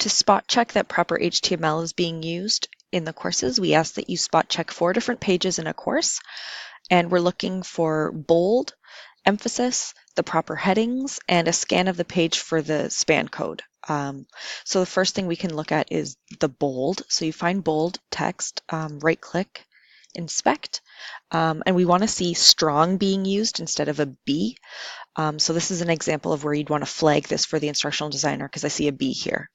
To spot check that proper HTML is being used in the courses, we ask that you spot check 4 different pages in a course, and we're looking for bold, emphasis, the proper headings, and a scan of the page for the span code. So the first thing we can look at is the bold. So you find bold text, right-click, inspect, and we want to see strong being used instead of a B. So this is an example of where you'd want to flag this for the instructional designer because I see a B here.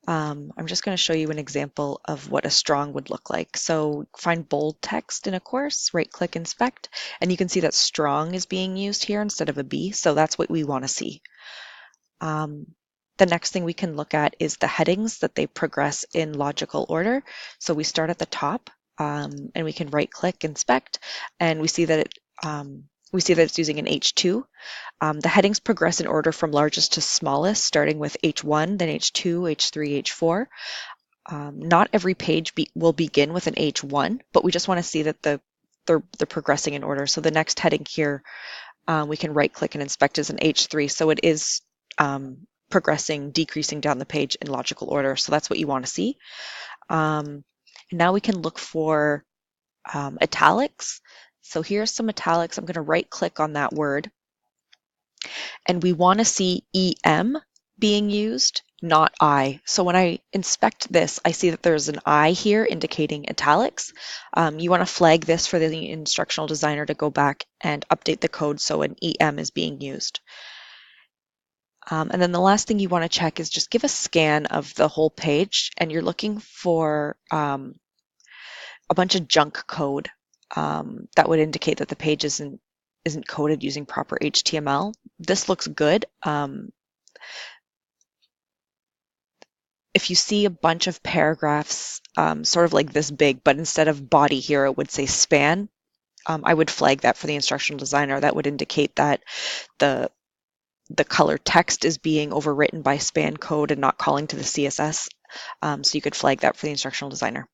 I'm just going to show you an example of what a strong would look like. So find bold text in a course, right-click inspect, and you can see that strong is being used here instead of a B, so that's what we want to see. The next thing we can look at is the headings, that they progress in logical order. So we start at the top, and we can right-click inspect, and we see that it's using an H2. The headings progress in order from largest to smallest, starting with H1, then H2, H3, H4. Not every page will begin with an H1, but we just want to see that they're progressing in order. So the next heading here, we can right-click and inspect as an H3, so it is progressing, decreasing down the page in logical order. So that's what you want to see. Now we can look for italics. So here's some italics. I'm going to right-click on that word. And we want to see EM being used, not I. So when I inspect this, I see that there's an I here indicating italics. You want to flag this for the instructional designer to go back and update the code so an EM is being used. And then the last thing you want to check is just give a scan of the whole page, and you're looking for a bunch of junk code that would indicate that the page isn't coded using proper HTML. This looks good. If you see a bunch of paragraphs sort of like this big, but instead of body here, it would say span, I would flag that for the instructional designer. That would indicate that the color text is being overwritten by span code and not calling to the CSS. So you could flag that for the instructional designer.